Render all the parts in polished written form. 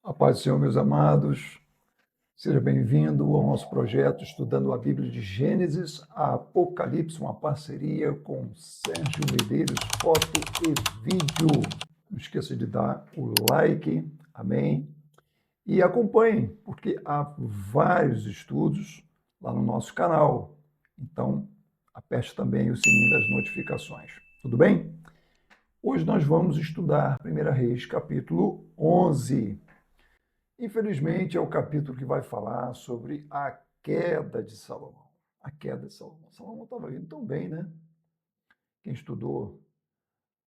A paz do Senhor, meus amados, seja bem-vindo ao nosso projeto Estudando a Bíblia de Gênesis a Apocalipse, uma parceria com Sérgio Medeiros, foto e vídeo. Não esqueça de dar o like, amém? E acompanhem, porque há vários estudos lá no nosso canal. Então, aperte também o sininho das notificações. Tudo bem? Hoje nós vamos estudar 1 Reis, capítulo 11. Infelizmente, é o capítulo que vai falar sobre a queda de Salomão. A queda de Salomão. Salomão estava indo tão bem, né? Quem estudou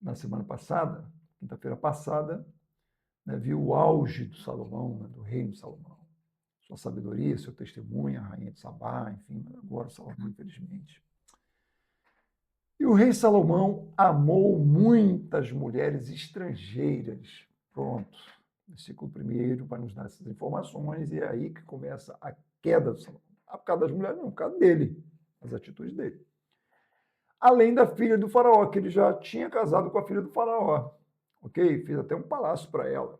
na semana passada, quinta-feira passada, né, viu o auge do Salomão, né, do reino de Salomão. Sua sabedoria, seu testemunho, a rainha de Sabá, enfim, agora Salomão, infelizmente. E o rei Salomão amou muitas mulheres estrangeiras. Pronto. Versículo 1 vai nos dar essas informações, e é aí que começa a queda do Salomão. Por causa das mulheres, não, por causa dele, as atitudes dele. Além da filha do faraó, que ele já tinha casado com a filha do faraó. Ok? Fez até um palácio para ela.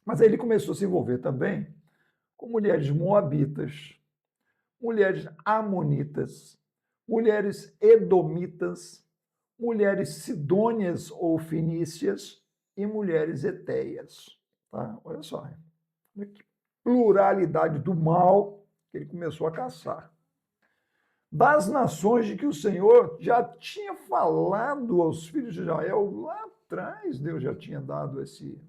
Mas aí ele começou a se envolver também com mulheres moabitas, mulheres amonitas, mulheres edomitas, mulheres sidônias ou fenícias e mulheres etéias. Tá? Olha só, que pluralidade do mal que ele começou a caçar. Das nações de que o Senhor já tinha falado aos filhos de Israel lá atrás, Deus já tinha dado esse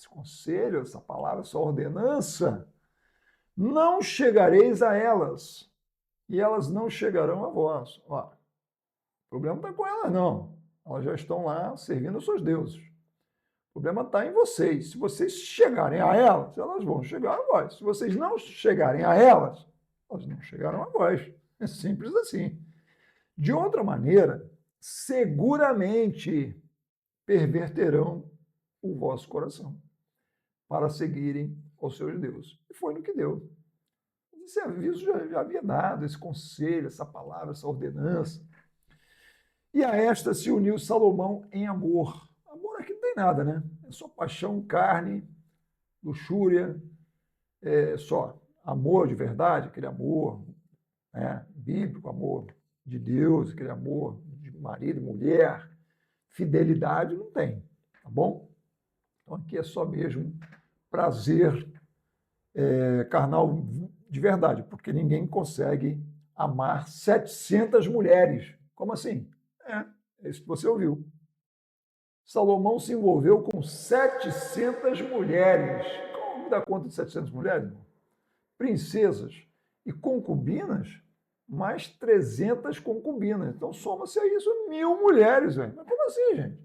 conselho, essa palavra, essa ordenança. Não chegareis a elas, e elas não chegarão a vós. Ó, o problema não está com elas, não. Elas já estão lá servindo os seus deuses. O problema está em vocês. Se vocês chegarem a elas, elas vão chegar a vós. Se vocês não chegarem a elas, elas não chegarão a vós. É simples assim. De outra maneira, seguramente perverterão o vosso coração para seguirem os seus deuses. E foi no que deu. Esse aviso já havia dado, esse conselho, essa palavra, essa ordenança. E a esta se uniu Salomão em amor. Amor aqui não tem nada, né? É só paixão, carne, luxúria, é só amor de verdade, aquele amor, né, bíblico, amor de Deus, aquele amor de marido e mulher. Fidelidade não tem, tá bom? Então aqui é só mesmo prazer carnal de verdade, porque ninguém consegue amar 700 mulheres. Como assim? É isso que você ouviu. Salomão se envolveu com 700 mulheres. Como dá conta de 700 mulheres? Princesas e concubinas, mais 300 concubinas. Então, soma-se a isso 1.000 mulheres. Véio. Mas como assim, gente?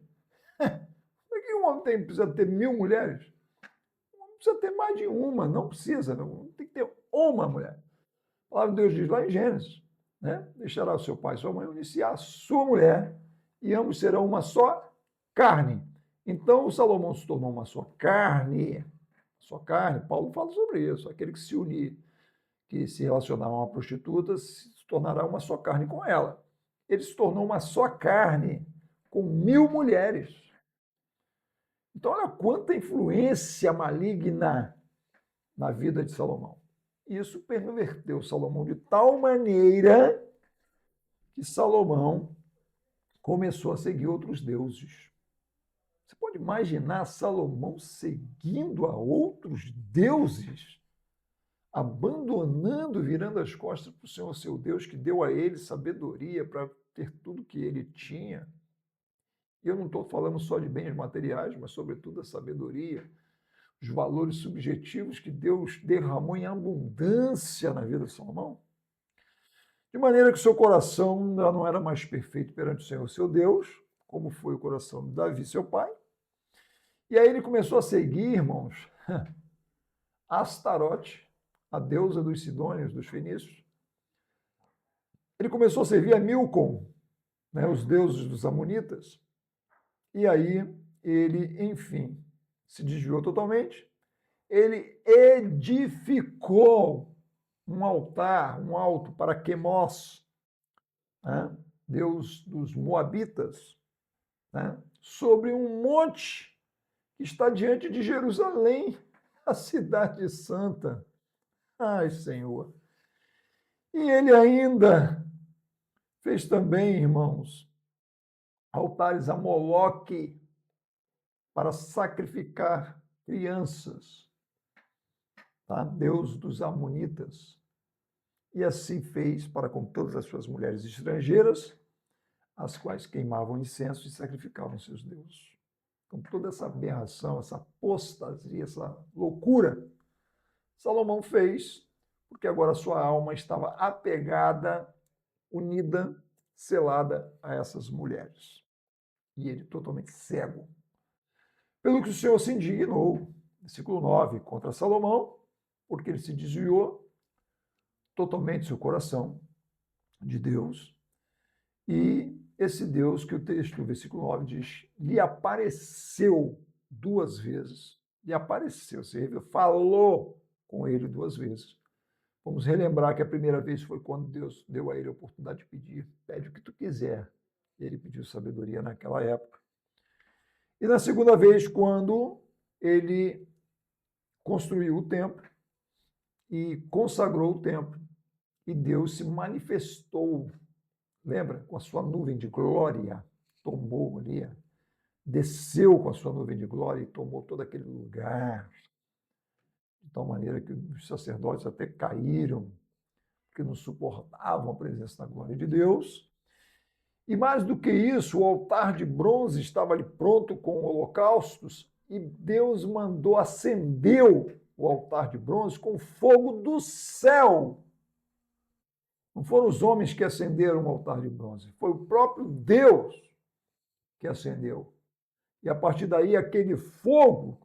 Por que um homem precisa ter 1.000 mulheres? Um homem precisa ter mais de uma, não precisa. Não, tem que ter uma mulher. A palavra de Deus diz lá em Gênesis, né? Deixará o seu pai e sua mãe iniciar a sua mulher, e ambos serão uma só carne. Então, o Salomão se tornou uma só carne. Só carne, Paulo fala sobre isso. Aquele que se unir, que se relacionar a uma prostituta, se tornará uma só carne com ela. Ele se tornou uma só carne com 1.000 mulheres. Então, olha quanta influência maligna na vida de Salomão. Isso perverteu Salomão de tal maneira que Salomão começou a seguir outros deuses. Você pode imaginar Salomão seguindo a outros deuses, abandonando, virando as costas para o Senhor, seu Deus, que deu a ele sabedoria para ter tudo que ele tinha. E eu não estou falando só de bens materiais, mas, sobretudo, a sabedoria, os valores subjetivos que Deus derramou em abundância na vida de Salomão. De maneira que seu coração já não era mais perfeito perante o Senhor, seu Deus, como foi o coração de Davi, seu pai. E aí ele começou a seguir, irmãos, Astarote, a deusa dos sidônios, dos fenícios. Ele começou a servir a Milcom, né, os deuses dos amonitas. E aí ele, enfim, se desviou totalmente. Ele edificou um altar, um alto para Quemos, né, deus dos moabitas, né, sobre um monte que está diante de Jerusalém. a cidade santa. Ai, Senhor. E ele ainda fez também, irmãos, altares a Moloque para sacrificar crianças, tá? Deus dos Amonitas. E assim fez para com todas as suas mulheres estrangeiras, as quais queimavam incenso e sacrificavam seus deuses. Com toda essa aberração, essa apostasia, essa loucura, Salomão fez, porque agora sua alma estava apegada, unida, selada a essas mulheres. E ele totalmente cego. Pelo que o Senhor se indignou, versículo 9, contra Salomão, porque ele se desviou totalmente seu coração de Deus. E esse Deus que o texto, o versículo 9 diz, lhe apareceu 2 vezes. Lhe apareceu, você falou com ele 2 vezes. Vamos relembrar que a primeira vez foi quando Deus deu a ele a oportunidade de pedir, pede o que tu quiser. Ele pediu sabedoria naquela época. E na segunda vez, quando ele construiu o templo e consagrou o templo, e Deus se manifestou, lembra? Com a sua nuvem de glória, tomou ali, desceu com a sua nuvem de glória e tomou todo aquele lugar, de tal maneira que os sacerdotes até caíram, porque não suportavam a presença da glória de Deus. E mais do que isso, o altar de bronze estava ali pronto com holocaustos e Deus mandou, acendeu o altar de bronze com fogo do céu. Não foram os homens que acenderam o altar de bronze, foi o próprio Deus que acendeu. E a partir daí, aquele fogo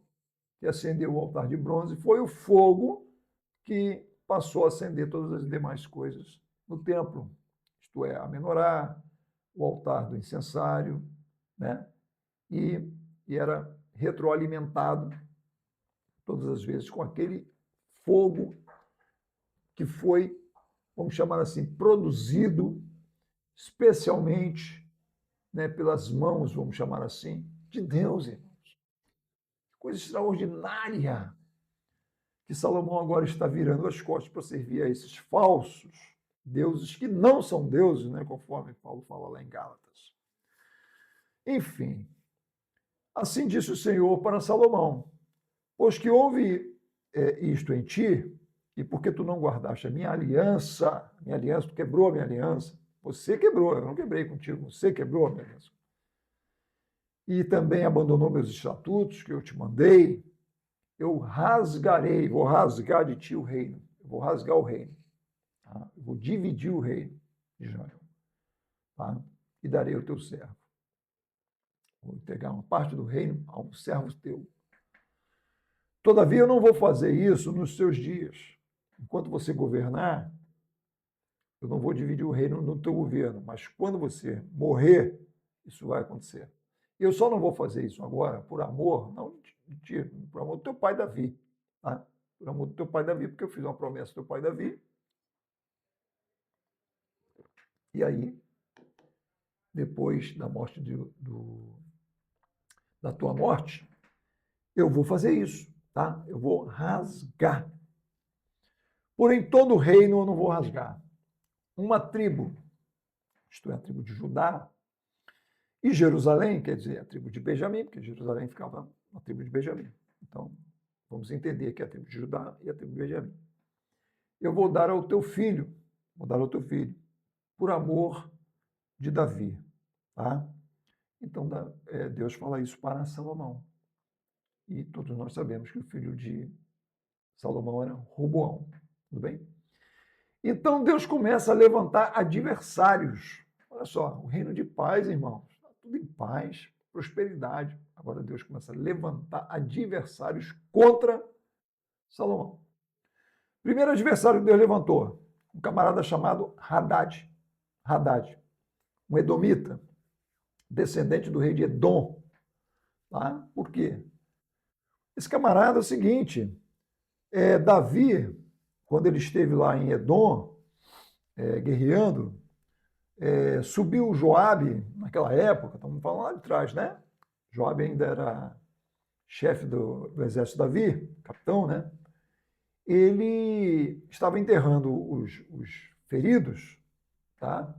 que acendeu o altar de bronze foi o fogo que passou a acender todas as demais coisas no templo, isto é, a menorá, o altar do incensário, né? E era retroalimentado todas as vezes com aquele fogo que foi, vamos chamar assim, produzido especialmente, né, pelas mãos, vamos chamar assim, de Deus, irmãos. Coisa extraordinária que Salomão agora está virando as costas para servir a esses falsos deuses que não são deuses, né, conforme Paulo fala lá em Gálatas. Enfim, assim disse o Senhor para Salomão, pois que houve isto em ti, e porque tu não guardaste a minha aliança, tu quebrou a minha aliança, você quebrou, eu não quebrei contigo, você quebrou a minha aliança. E também abandonou meus estatutos que eu te mandei, eu rasgarei, vou rasgar de ti o reino, eu vou rasgar o reino, tá? Eu vou dividir o reino de Israel, tá? E darei ao teu servo. Vou entregar uma parte do reino a um servo teu. Todavia, eu não vou fazer isso nos seus dias. Enquanto você governar, eu não vou dividir o reino no teu governo, mas quando você morrer, isso vai acontecer. E eu só não vou fazer isso agora por amor, não de ti, por amor do teu pai Davi, tá? Por amor do teu pai Davi, porque eu fiz uma promessa ao teu pai Davi. E aí, depois da morte da tua morte, eu vou fazer isso, tá? Eu vou rasgar. Porém, todo o reino eu não vou rasgar. Uma tribo, isto é, a tribo de Judá, e Jerusalém, quer dizer, a tribo de Benjamim, porque Jerusalém ficava na tribo de Benjamim. Então, vamos entender que é a tribo de Judá e a tribo de Benjamim. Eu vou dar ao teu filho, por amor de Davi. Tá? Então, Deus fala isso para Salomão. E todos nós sabemos que o filho de Salomão era Roboão. Tudo bem? Então, Deus começa a levantar adversários. Olha só, o reino de paz, irmãos. Está tudo em paz, prosperidade. Agora Deus começa a levantar adversários contra Salomão. Primeiro adversário que Deus levantou, um camarada chamado Hadad. Hadad, um edomita, descendente do rei de Edom. Tá? Por quê? Esse camarada é o seguinte, Davi, quando ele esteve lá em Edom, guerreando, subiu Joabe, naquela época, estamos falando lá de trás, né? Joabe ainda era chefe do exército Davi, capitão, né? Ele estava enterrando os feridos, tá?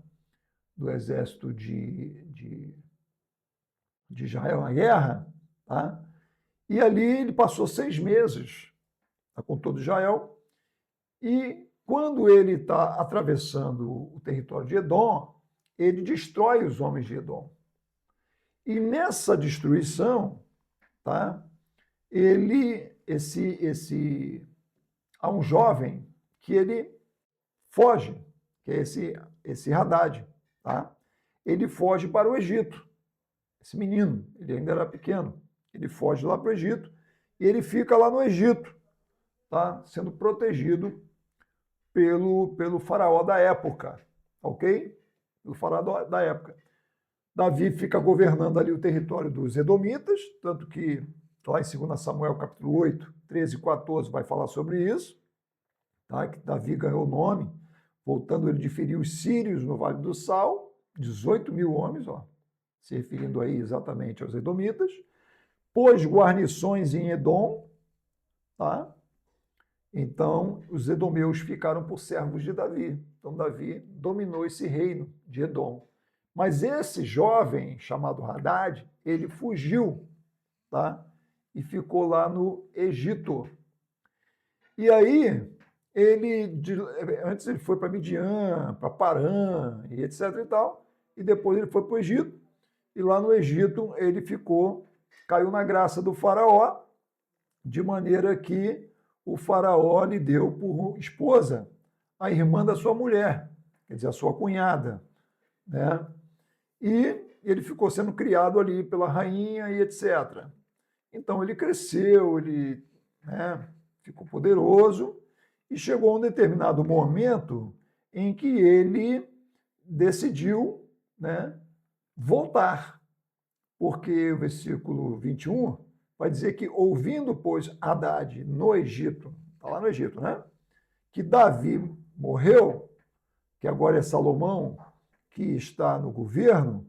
Do exército de Israel na guerra, tá? E ali ele passou 6 meses, tá, com todo Israel, e quando ele está atravessando o território de Edom, ele destrói os homens de Edom. E nessa destruição, tá? Há um jovem que ele foge, que é esse Hadad, tá? Ele foge para o Egito. Esse menino, ele ainda era pequeno, ele foge lá para o Egito e ele fica lá no Egito, tá? Sendo protegido pelo faraó da época, ok? Pelo faraó da época. Davi fica governando ali o território dos edomitas, tanto que lá em 2 Samuel capítulo 8, 13 e 14 vai falar sobre isso, tá? Que Davi ganhou o nome, voltando ele de ferir os sírios no Vale do Sal, 18 mil homens, ó, se referindo aí exatamente aos edomitas, pôs guarnições em Edom, tá? Então, os edomeus ficaram por servos de Davi. Então, Davi dominou esse reino de Edom. Mas esse jovem, chamado Hadad, ele fugiu, tá? E ficou lá no Egito. E aí, antes ele foi para Midian, para Parã, e etc e tal, e depois ele foi para o Egito, e lá no Egito ele caiu na graça do faraó, de maneira que o faraó lhe deu por esposa a irmã da sua mulher, quer dizer, a sua cunhada, né? E ele ficou sendo criado ali pela rainha e etc. Então ele cresceu, ele, né, ficou poderoso e chegou a um determinado momento em que ele decidiu, né, voltar, porque o versículo 21 vai dizer que, ouvindo, pois, Hadad no Egito, está lá no Egito, né? Que Davi morreu, que agora é Salomão que está no governo,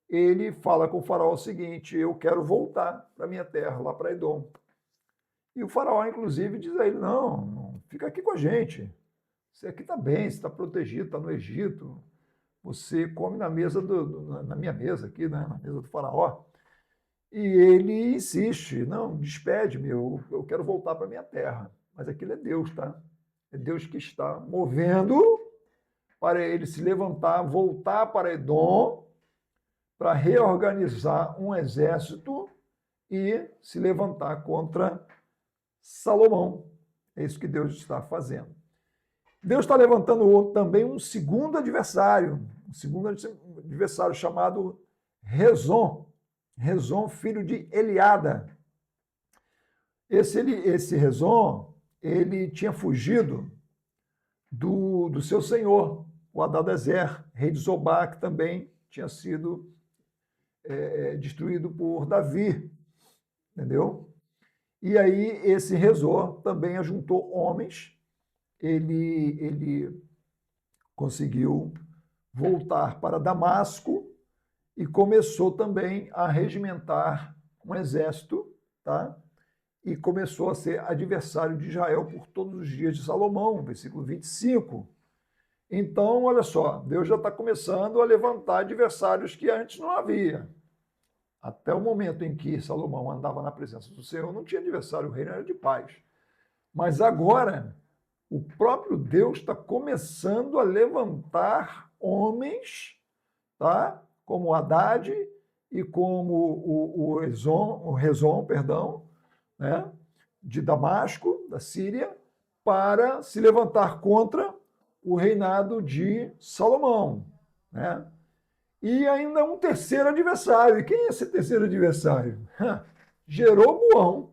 ele fala com o faraó o seguinte: eu quero voltar para minha terra, lá para Edom. E o faraó, inclusive, diz a ele: não, fica aqui com a gente. Você aqui está bem, você está protegido, está no Egito. Você come na mesa na minha mesa aqui, né? Na mesa do faraó. E ele insiste: não, despede-me, eu quero voltar para minha terra. Mas aquilo é Deus, tá? É Deus que está movendo para ele se levantar, voltar para Edom, para reorganizar um exército e se levantar contra Salomão. É isso que Deus está fazendo. Deus está levantando também um segundo adversário chamado Rezon. Rezon, filho de Eliada. Esse Rezon, ele tinha fugido do seu senhor, o Hadadezer, rei de Zobá, que também tinha sido destruído por Davi, entendeu? E aí esse Rezor também ajuntou homens, ele conseguiu voltar para Damasco e começou também a regimentar um exército, tá? E começou a ser adversário de Israel por todos os dias de Salomão, versículo 25. Então, olha só, Deus já está começando a levantar adversários que antes não havia. Até o momento em que Salomão andava na presença do Senhor, não tinha adversário, o reino era de paz. Mas agora, o próprio Deus está começando a levantar homens, tá? Como Hadad e como o Rezon, né? De Damasco, da Síria, para se levantar contra o reinado de Salomão, né? E ainda um terceiro adversário. E quem é esse terceiro adversário? Jeroboão.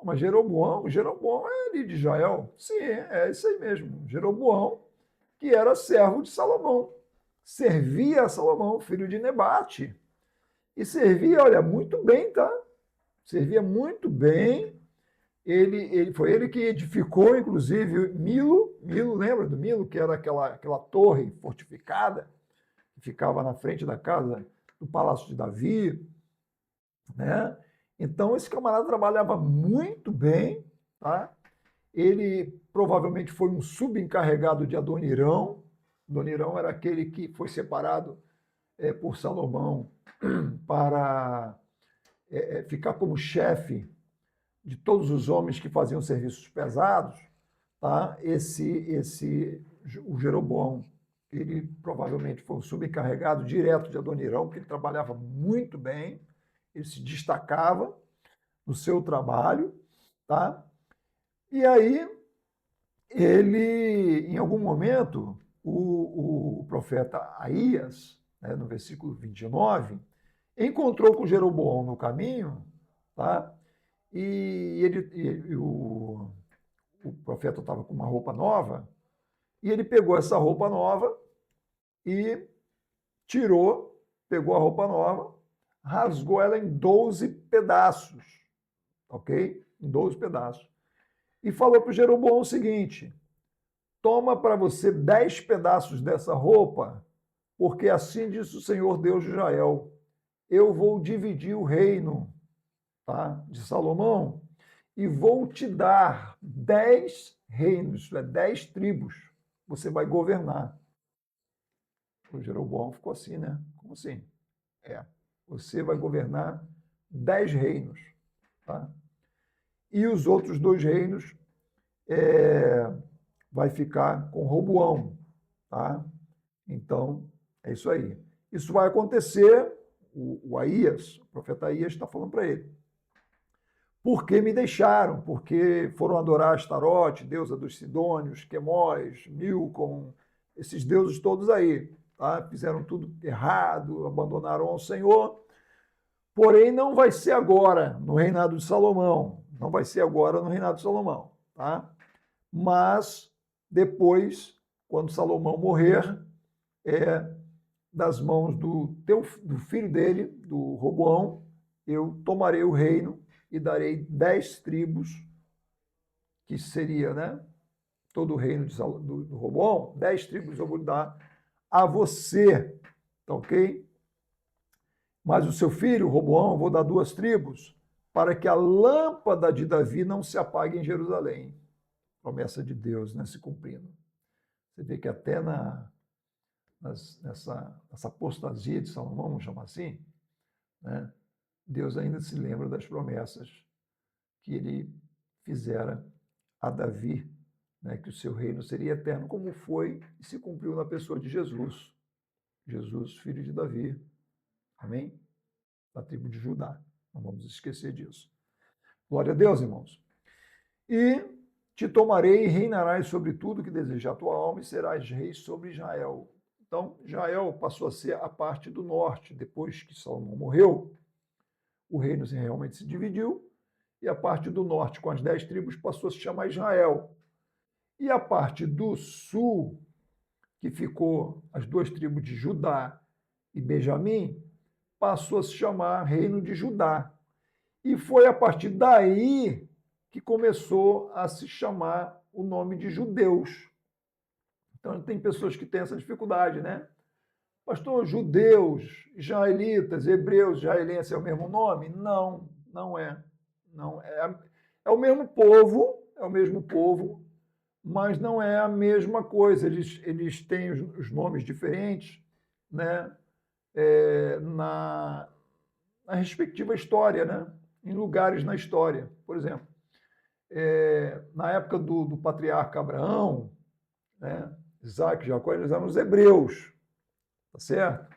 Mas Jeroboão é ali de Israel. Sim, é isso aí mesmo. Jeroboão, que era servo de Salomão. Servia a Salomão, filho de Nebate. E servia, olha, muito bem, tá? Servia muito bem. Foi ele que edificou, inclusive, Milo. Milo, lembra do Milo? Que era aquela torre fortificada que ficava na frente da casa do Palácio de Davi, né? Então, esse camarada trabalhava muito bem, tá? Ele provavelmente foi um subencarregado de Adonirão. Adonirão era aquele que foi separado por Salomão para ficar como chefe de todos os homens que faziam serviços pesados, tá? O Jeroboão, ele provavelmente foi um subencarregado direto de Adonirão, porque ele trabalhava muito bem, ele se destacava no seu trabalho, tá? E aí ele, em algum momento, o profeta Aías, né, no versículo 29, encontrou com Jeroboão no caminho, tá? O profeta estava com uma roupa nova, e ele pegou essa roupa nova e pegou a roupa nova, rasgou ela em 12 pedaços, ok? Em 12 pedaços. E falou para o Jeroboão o seguinte: toma para você 10 pedaços dessa roupa, porque assim diz o Senhor Deus de Israel: eu vou dividir o reino, tá, de Salomão e vou te dar 10 reinos, 10 tribos. Você vai governar. O Jeroboão ficou assim, né? Como assim? Você vai governar 10 reinos, tá? E os outros 2 reinos vai ficar com Roboão, tá? Então, é isso aí. Isso vai acontecer, o Aías, o profeta Aías está falando para ele. Porque me deixaram, porque foram adorar Astarote, deusa dos Sidônios, Quemóis, Milcom, esses deuses todos aí, tá? Fizeram tudo errado, abandonaram ao Senhor. Porém, não vai ser agora no reinado de Salomão, não vai ser agora no reinado de Salomão, tá? Mas depois, quando Salomão morrer, das mãos do filho dele, do Roboão, eu tomarei o reino e darei 10 tribos, que seria, né, todo o reino do Roboão, 10 tribos eu vou dar a você, tá ok? Mas o seu filho, Roboão, eu vou dar 2 tribos, para que a lâmpada de Davi não se apague em Jerusalém. Promessa de Deus, né, se cumprindo. Você vê que até nessa apostasia de Salomão, vamos chamar assim, né, Deus ainda se lembra das promessas que ele fizera a Davi, né, que o seu reino seria eterno, como foi e se cumpriu na pessoa de Jesus. Jesus, filho de Davi. Amém? Da tribo de Judá. Não vamos esquecer disso. Glória a Deus, irmãos. E te tomarei e reinarás sobre tudo que deseja a tua alma e serás rei sobre Israel. Então, Israel passou a ser a parte do norte. Depois que Salomão morreu, o reino realmente se dividiu e a parte do norte, com as 10 tribos, passou a se chamar Israel. E a parte do sul, que ficou as 2 tribos de Judá e Benjamim, passou a se chamar Reino de Judá. E foi a partir daí que começou a se chamar o nome de judeus. Então, tem pessoas que têm essa dificuldade, né? Pastor, judeus, israelitas, hebreus, israelenses é o mesmo nome? Não, não é. Não é o mesmo povo, mas não é a mesma coisa. Eles têm os nomes diferentes, né? Na respectiva história, né? Em lugares na história. Por exemplo, na época do patriarca Abraão, né? Isaac e Jacó, eles eram os hebreus, tá certo?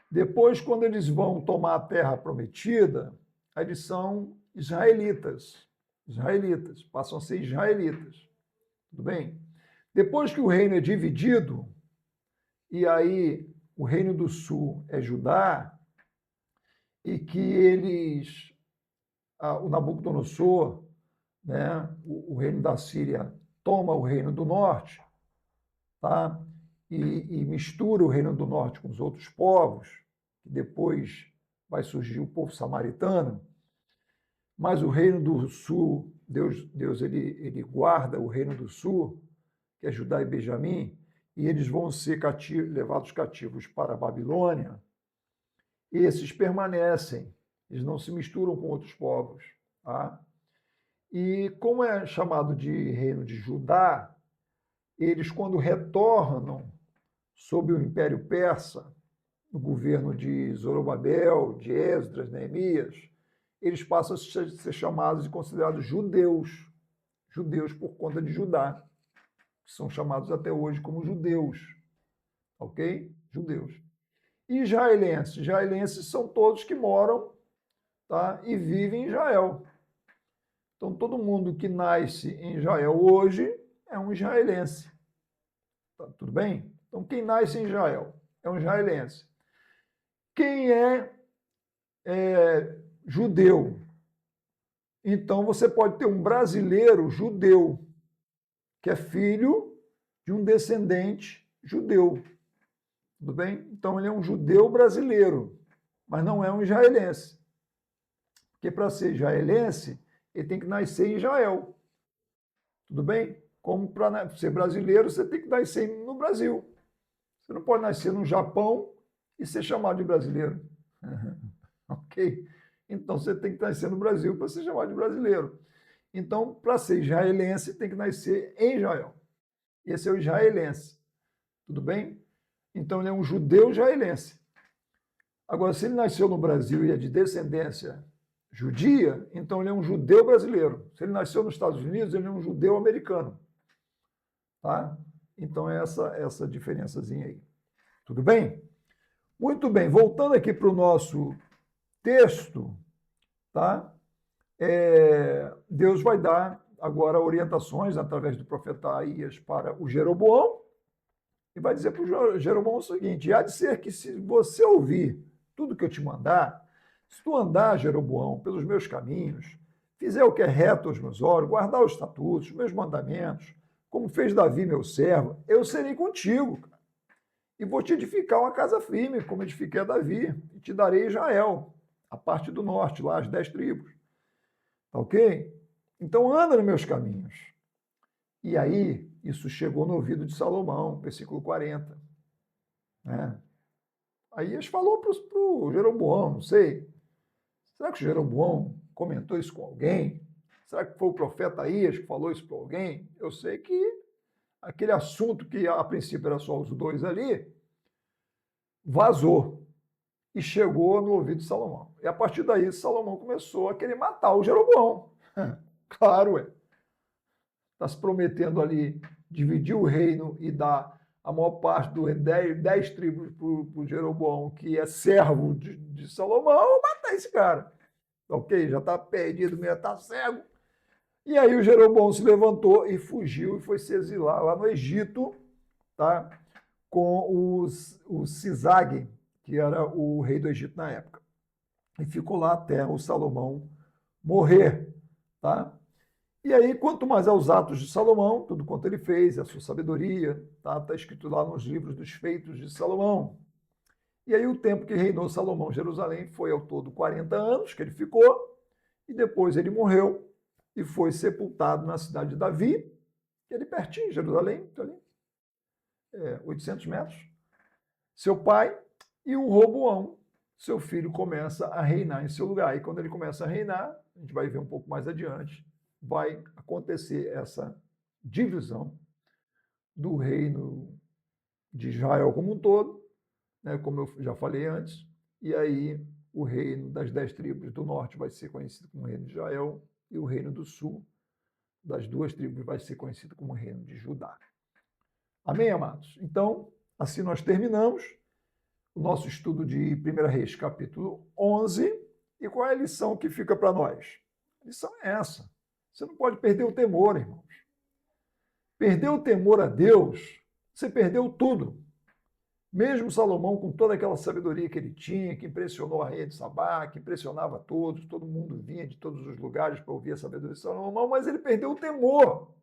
Depois, quando eles vão tomar a terra prometida, eles são israelitas. Israelitas, passam a ser israelitas. Tudo bem? Depois que o reino é dividido, e aí o reino do sul é Judá, e que o Nabucodonosor, né, o reino da Síria, toma o reino do norte, tá? E mistura o reino do norte com os outros povos, que depois vai surgir o povo samaritano, mas o reino do sul, Deus ele guarda o reino do sul, que é Judá e Benjamim, e eles vão ser levados cativos para a Babilônia. Esses permanecem, Eles não se misturam com outros povos. Tá? E como é chamado de reino de Judá, eles, quando retornam sob o Império Persa, no governo de Zorobabel, de Esdras, Neemias, eles passam a ser chamados e considerados judeus, judeus por conta de Judá, que são chamados até hoje como judeus, ok? Judeus. E israelenses, israelenses são todos que moram, tá, e vivem em Israel. Então, todo mundo que nasce em Israel hoje é um israelense. Tá, tudo bem? Então, quem nasce em Israel é um israelense. Quem é judeu? Então, você pode ter um brasileiro judeu, que é filho de um descendente judeu. Tudo bem? Então, ele é um judeu brasileiro, mas não é um israelense. Porque para ser israelense, ele tem que nascer em Israel. Tudo bem? Como para ser brasileiro, você tem que nascer no Brasil. Você não pode nascer no Japão e ser chamado de brasileiro. Ok? Então você tem que nascer no Brasil para ser chamado de brasileiro. Então, para ser israelense, tem que nascer em Israel. Esse é o israelense. Tudo bem? Então ele é um judeu israelense. Agora, se ele nasceu no Brasil e é de descendência judia, então ele é um judeu brasileiro. Se ele nasceu nos Estados Unidos, ele é um judeu americano. Tá? Então é essa diferençazinha aí. Tudo bem? Muito bem, voltando aqui para o nosso texto, tá? Deus vai dar agora orientações através do profeta Aías para o Jeroboão e vai dizer para o Jeroboão o seguinte: há de ser que se você ouvir tudo que eu te mandar, se tu andar, Jeroboão, pelos meus caminhos, fizer o que é reto aos meus olhos, guardar os estatutos, os meus mandamentos, como fez Davi, meu servo, eu serei contigo, cara, e vou te edificar uma casa firme, como edifiquei a Davi, e te darei Israel, a parte do norte, lá, as 10 tribos. Tá ok? Então anda nos meus caminhos. E aí, isso chegou no ouvido de Salomão, versículo 40. Né? Aí eles falou para o Jeroboão, não sei. Será que o Jeroboão comentou isso com alguém? Será que foi o profeta Aías que falou isso para alguém? Eu sei que aquele assunto que a princípio era só os dois ali, vazou e chegou no ouvido de Salomão. E a partir daí, Salomão começou a querer matar o Jeroboão. Claro, ué. Está se prometendo ali dividir o reino e dar a maior parte dos 10 tribos para o Jeroboão, que é servo de Salomão, matar esse cara. Ok? Já está perdido, mesmo está cego. E aí o Jeroboão se levantou e fugiu e foi se exilar lá no Egito, tá? Com o Cisag, que era o rei do Egito na época. E ficou lá até o Salomão morrer, tá? E aí, quanto mais aos atos de Salomão, tudo quanto ele fez, a sua sabedoria, tá? Está escrito lá nos livros dos feitos de Salomão. E aí, o tempo que reinou Salomão em Jerusalém foi ao todo 40 anos que ele ficou, e depois ele morreu e foi sepultado na cidade de Davi, que é ali pertinho, Jerusalém, ali, 800 metros. Seu pai e o Roboão, seu filho, começa a reinar em seu lugar. E quando ele começa a reinar, a gente vai ver um pouco mais adiante, vai acontecer essa divisão do reino de Israel como um todo, né, como eu já falei antes, e aí o reino das 10 tribos do norte vai ser conhecido como reino de Israel, e o reino do sul, das 2 tribos, vai ser conhecido como reino de Judá. Amém, amados? Então, assim nós terminamos o nosso estudo de 1 Reis, capítulo 11, e qual é a lição que fica para nós? A lição é essa. Você não pode perder o temor, irmãos. Perder o temor a Deus, você perdeu tudo. Mesmo Salomão, com toda aquela sabedoria que ele tinha, que impressionou a rainha de Sabá, que impressionava todos, todo mundo vinha de todos os lugares para ouvir a sabedoria de Salomão, mas ele perdeu o temor.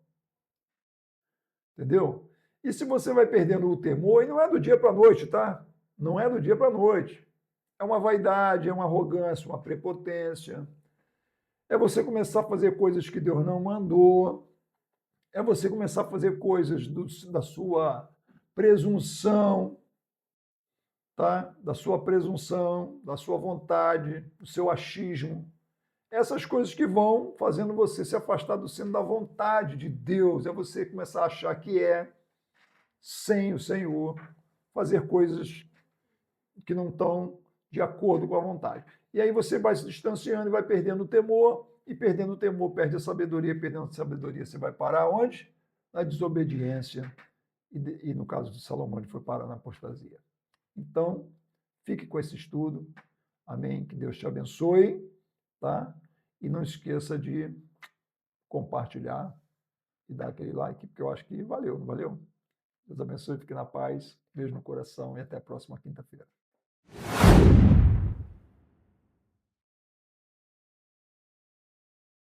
Entendeu? E se você vai perdendo o temor, e não é do dia para a noite, tá? Não é do dia para a noite. É uma vaidade, é uma arrogância, uma prepotência. É você começar a fazer coisas que Deus não mandou. É você começar a fazer coisas da sua presunção. tá? Da sua presunção, da sua vontade, do seu achismo. Essas coisas que vão fazendo você se afastar do centro da vontade de Deus, é você começar a achar que é sem o Senhor, fazer coisas que não estão de acordo com a vontade. E aí você vai se distanciando e vai perdendo o temor, e perdendo o temor perde a sabedoria, perdendo a sabedoria você vai parar onde? Na desobediência, e no caso de Salomão ele foi parar na apostasia. Então, fique com esse estudo, amém? Que Deus te abençoe, tá? E não esqueça de compartilhar e dar aquele like, porque eu acho que valeu, não valeu? Deus abençoe, fique na paz, beijo no coração e até a próxima quinta-feira.